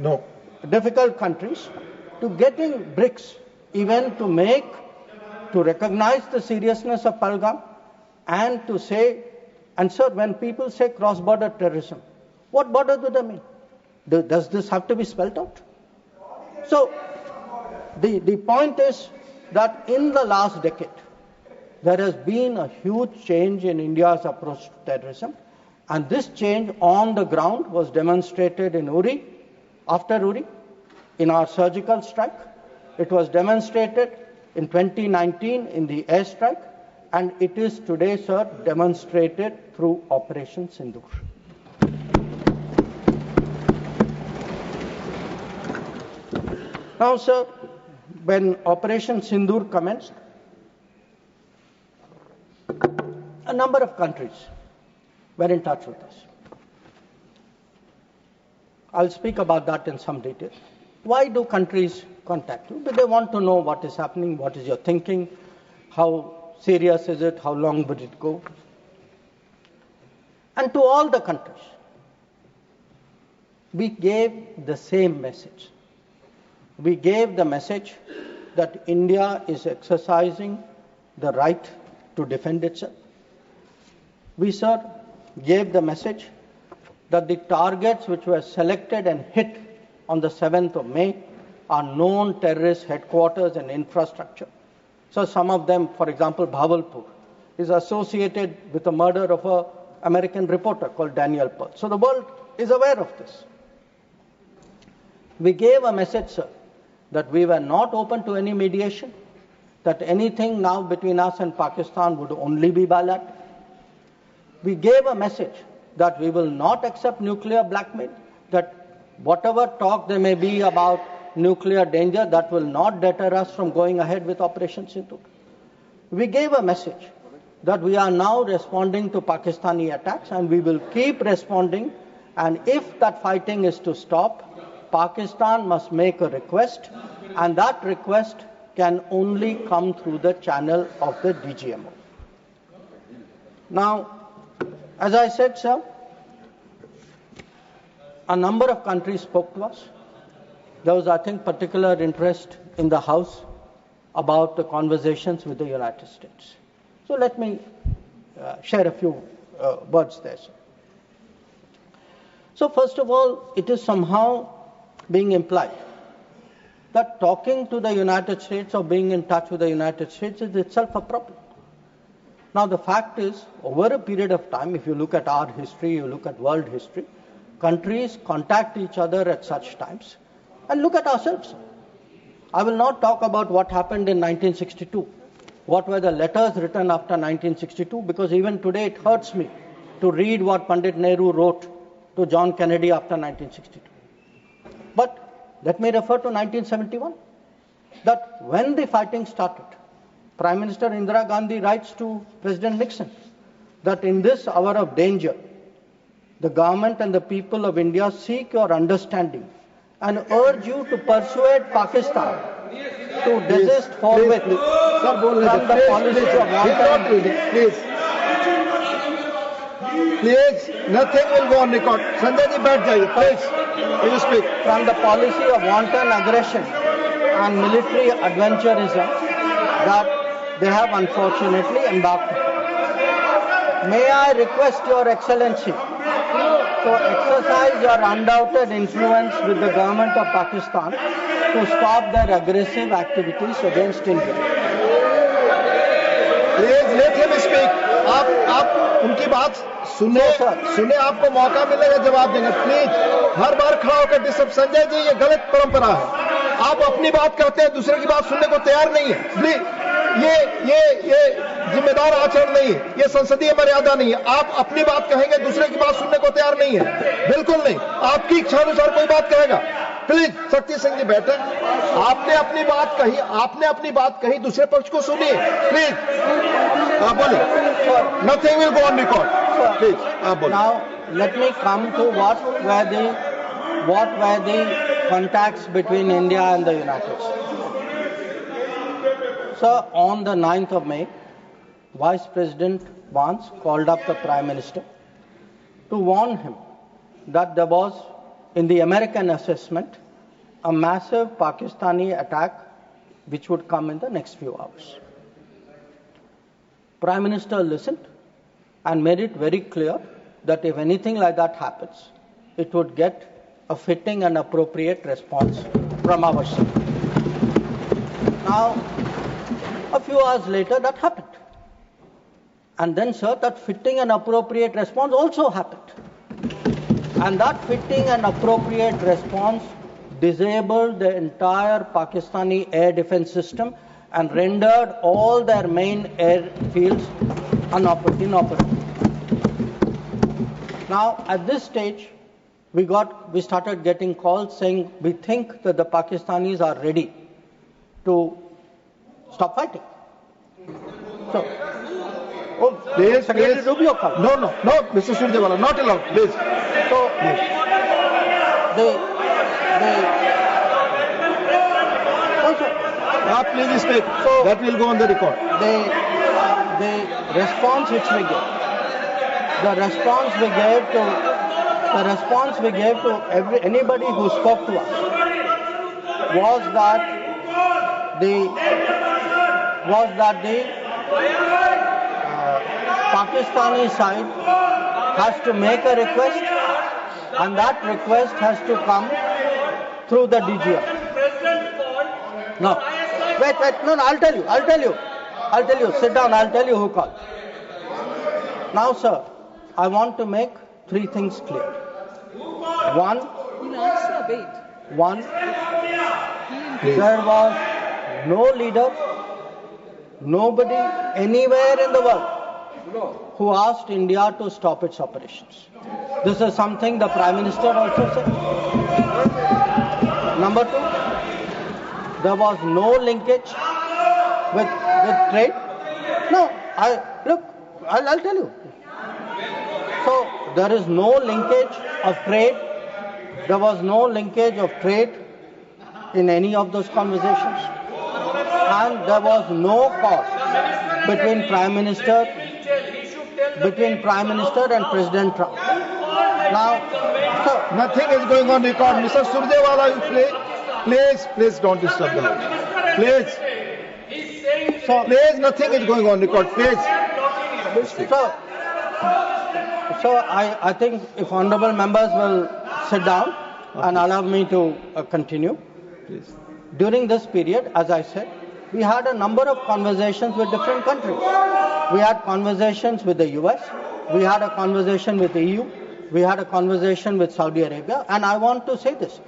No. Difficult countries to getting BRICS even to recognize the seriousness of Pahalgam and to say, and sir, when people say cross-border terrorism, what border do they mean? Does this have to be spelled out? So the point is that in the last decade, there has been a huge change in India's approach to terrorism, and this change on the ground was demonstrated in Uri, after Uri, in our surgical strike. It was demonstrated in 2019 in the airstrike, and it is today, sir, demonstrated through Operation Sindoor. Now, sir, when Operation Sindoor commenced, a number of countries were in touch with us. I'll speak about that in some detail. Why do countries contact you? Because they want to know what is happening, what is your thinking, how serious is it, how long would it go? And to all the countries, we gave the same message. We gave the message that India is exercising the right to defend itself. We, sir, gave the message that the targets which were selected and hit on the 7th of May are known terrorist headquarters and infrastructure. So some of them, for example, Bhavalpur, is associated with the murder of an American reporter called Daniel Pearl. So the world is aware of this. We gave a message, sir, that we were not open to any mediation, that anything now between us and Pakistan would only be bilateral. We gave a message that we will not accept nuclear blackmail, that whatever talk there may be about nuclear danger, that will not deter us from going ahead with Operation Sindoor. We gave a message that we are now responding to Pakistani attacks and we will keep responding, and if that fighting is to stop, Pakistan must make a request, and that request can only come through the channel of the DGMO. Now, as I said, sir, a number of countries spoke to us. There was, I think, particular interest in the House about the conversations with the United States. So let me share a few words there, sir. So first of all, it is somehow being implied that talking to the United States or being in touch with the United States is itself a problem. Now, the fact is, over a period of time, if you look at our history, you look at world history, countries contact each other at such times. And look at ourselves. I will not talk about what happened in 1962. What were the letters written after 1962? Because even today it hurts me to read what Pandit Nehru wrote to John Kennedy after 1962. But let me refer to 1971. That when the fighting started, Prime Minister Indira Gandhi writes to President Nixon that in this hour of danger, the government and the people of India seek your understanding and urge you to persuade Pakistan to desist forthwith from the policy of wanton. Please, nothing will go on record. Sanjay ji, baith jaiye, please. Will you speak? From the policy of wanton aggression and military adventurism that they have unfortunately embarked upon. May I request Your Excellency to exercise your undoubted influence with the government of Pakistan to stop their aggressive activities against India. Please let him speak. आप उनकी बात सुने आपको मौका मिलेगा जवाब देंगे. Please हर बार खड़ा होकर डिस्टर्ब. संजय जी, ये गलत परंपरा है. आप अपनी बात करते हैं, दूसरे की बात सुनने को तैयार नहीं है. प्लीज ये जिम्मेदार आचरण नहीं है. ये संसदीय मर्यादा नहीं है. आप अपनी बात कहेंगे, दूसरे की बात सुनने को तैयार नहीं है. बिल्कुल नहीं. आपकी इच्छा अनुसार कोई बात कहेगा. प्लीज शक्ति सिंह जी बैठे. आपने अपनी बात कही, दूसरे पक्ष को सुनिए. प्लीज आप बोलिए. Nothing will go on record. Please, आप बोलिए. Now let me come to what were the contacts between India and the United States. So on the 9th of May, Vice President Vance called up the Prime Minister to warn him that there was in the American assessment, a massive Pakistani attack which would come in the next few hours. Prime Minister listened and made it very clear that if anything like that happens, it would get a fitting and appropriate response from our side. Now, a few hours later, that happened. And then, sir, that fitting and appropriate response also happened. And that fitting and appropriate response disabled the entire Pakistani air defense system and rendered all their main airfields inoperable. Now, at this stage, we started getting calls saying we think that the Pakistanis are ready to stop fighting. So, please, Secretary please. Rubio called. No, Mr. Surjewala, not allowed, please. So, please speak. So, that will go on the record. The response which we gave, the response we gave to anybody who spoke to us was that the Pakistani side has to make a request, and that request has to come through the DGM. No, wait, no, I'll tell you. Sit down, I'll tell you who called. Now, sir, I want to make three things clear. One, there was no leader, nobody anywhere in the world who asked India to stop its operations. This is something the Prime Minister also said. Number two, there was no linkage with trade. No, I'll tell you. So there is no linkage of trade. There was no linkage of trade in any of those conversations. And there was no cause between Prime Minister and President Trump. Now, so, nothing is going on record. Mr. Surjewala, please don't disturb the house. Please. Please, nothing is going on record. Please. So I think if honorable members will sit down and allow me to continue. Please. During this period, as I said, we had a number of conversations with different countries. We had conversations with the US, we had a conversation with the EU, we had a conversation with Saudi Arabia, and I want to say this.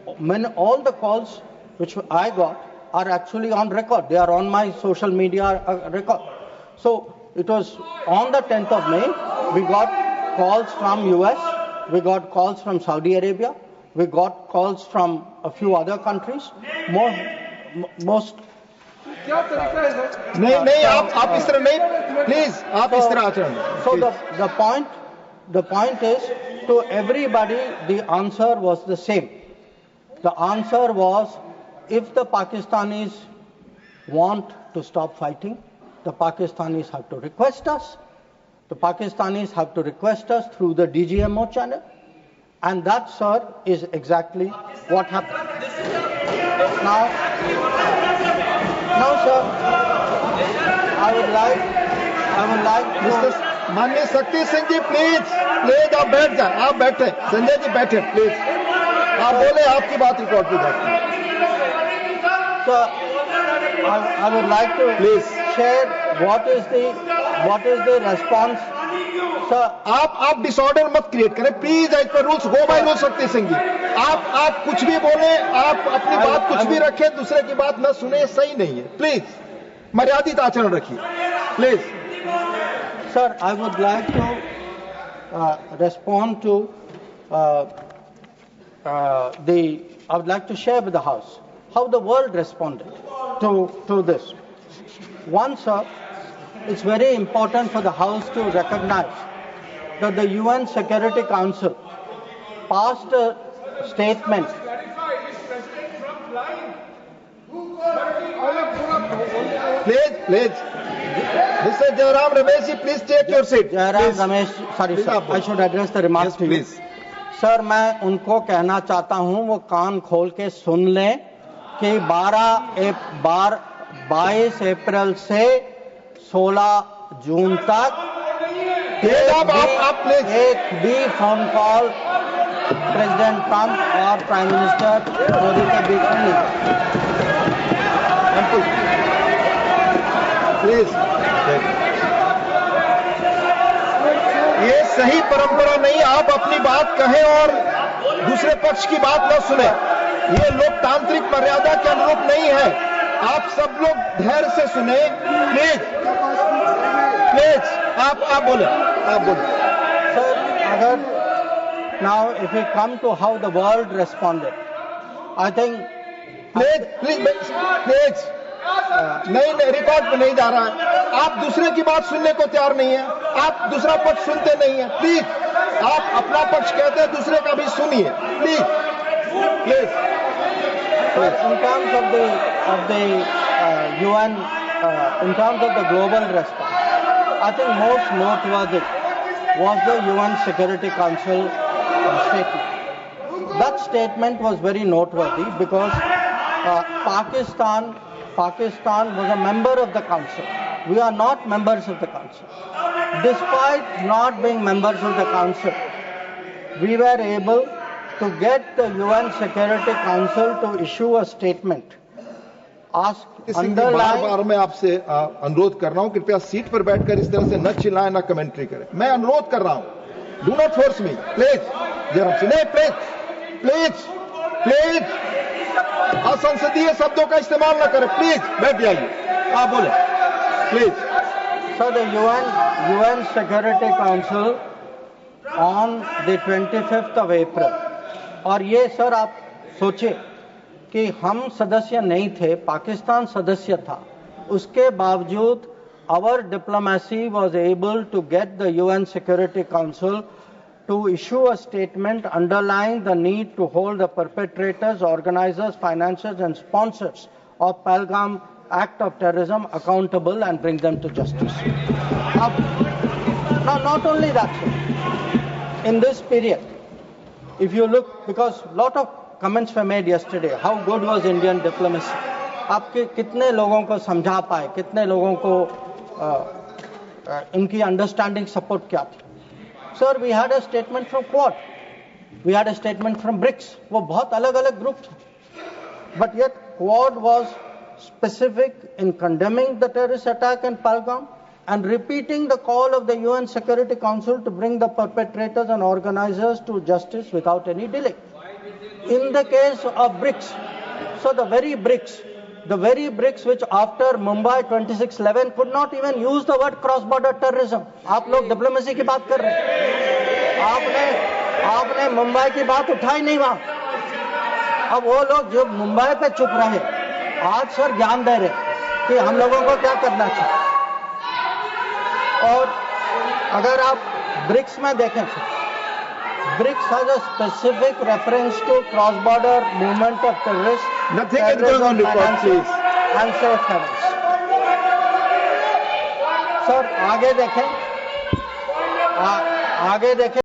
All the calls which I got are actually on record. They are on my social media record. So it was on the 10th of May, we got calls from US, we got calls from Saudi Arabia, we got calls from a few other countries. Most नहीं आप इस तरह नहीं please आप इस तरह आचरण So the point is, to everybody the answer was the same. The answer was, if the Pakistanis want to stop fighting, the Pakistanis have to request us. The Pakistanis have to request us through the DGMO channel, and that, sir, is exactly what happened. Now, sir, I would like to. माननीय शक्ति सिंह जी please आप बैठ जाए. आप बैठे, संजय जी बैठे please. आप बोले, आपकी बात रिकॉर्ड की जाती है. So, I would like to share what is the response. Sir, आप डिसऑर्डर मत क्रिएट करें please. As per rules go by rule. Shakti Singh जी, आप कुछ भी बोले, आप अपनी बात कुछ भी रखें, दूसरे की बात न सुने, सही नहीं है. प्लीज मर्यादित आचरण रखिए please. Sir, I would like to respond to I would like to share with the House how the world responded to this. One, sir, it's very important for the House to recognize that the UN Security Council passed a statement. Please. Mr. Jairam Ramesh ji, please take your seat. Jairam Ramesh, sorry sir, I should address the remarks to you. Please. Sir मैं उनको कहना चाहता हूं वो कान खोल के सुन लें कि 22 अप्रैल से 16 जून तक एक भी फोन कॉल प्रेसिडेंट ट्रंप और प्राइम मिनिस्टर मोदी के बीच में नहीं। प्लीज, ये सही परंपरा नहीं। आप अपनी बात कहें और दूसरे पक्ष की बात न सुने, ये लोकतांत्रिक मर्यादा के अनुरूप नहीं है। आप सब लोग धैर्य से सुने, प्लीज प्लीज। आप बोले, आप बोले। सर, अगर now if we come to how the world responded, I think please नहीं, रिकॉर्ड पे नहीं जा रहा है। आप दूसरे की बात सुनने को तैयार नहीं है, आप दूसरा पक्ष सुनते नहीं है। प्लीज, आप अपना पक्ष कहते हैं, दूसरे का भी सुनिए, please please. In terms of the UN, in terms of the global response, I think most noteworthy was the UN Security Council statement. That statement was very noteworthy because Pakistan was a member of the council. We are not members of the council. Despite not being members of the council, we were able to get the UN Security Council to issue a statement. बार मैं आपसे अनुरोध कर रहा हूं, कृपया seat पर बैठकर इस तरह से न चिल्लाएं, न कमेंट्री करें। मैं अनुरोध कर रहा हूं, do not force me, please. जरा नहीं, प्लीज प्लीज प्लीज, असंसदीय शब्दों का इस्तेमाल न करें, प्लीज बैठ जाइए। आप बोले, please. So the UN Security Council on the 25th of April, और ये सर आप सोचिए कि हम सदस्य नहीं थे, पाकिस्तान सदस्य था, उसके बावजूद our diplomacy was able to get the UN Security Council to issue a statement underlying the need to hold the perpetrators, organizers, financiers and sponsors of Pahalgam act of terrorism accountable and bring them to justice. Now not only that, sir, in this period, if you look, because lot of comments were made yesterday, how good was Indian diplomacy? आपके कितने लोगों को समझा पाए, कितने लोगों को इनकी अंडरस्टैंडिंग सपोर्ट क्या थी? Sir, we had a statement from Quad, we had a statement from BRICS. वो बहुत अलग अलग ग्रुप थे, but yet Quad was specific in condemning the terrorist attack in Pahalgam and repeating the call of the UN Security Council to bring the perpetrators and organizers to justice without any delay. In the case of BRICS, so the very BRICS which after Mumbai 26/11 could not even use the word cross-border terrorism. आप लोग diplomacy की बात कर रहे हैं, आपने मुंबई की बात उठाई नहीं वहां। अब वो लोग जो मुंबई पे चुप रहे, आज सर ज्ञान दे रहे कि हम लोगों को क्या करना चाहिए। और अगर आप ब्रिक्स में देखें, BRICS has a specific reference to cross-border movement of terrorists, nothing is going on record, please, and safe havens. Sir, आगे देखें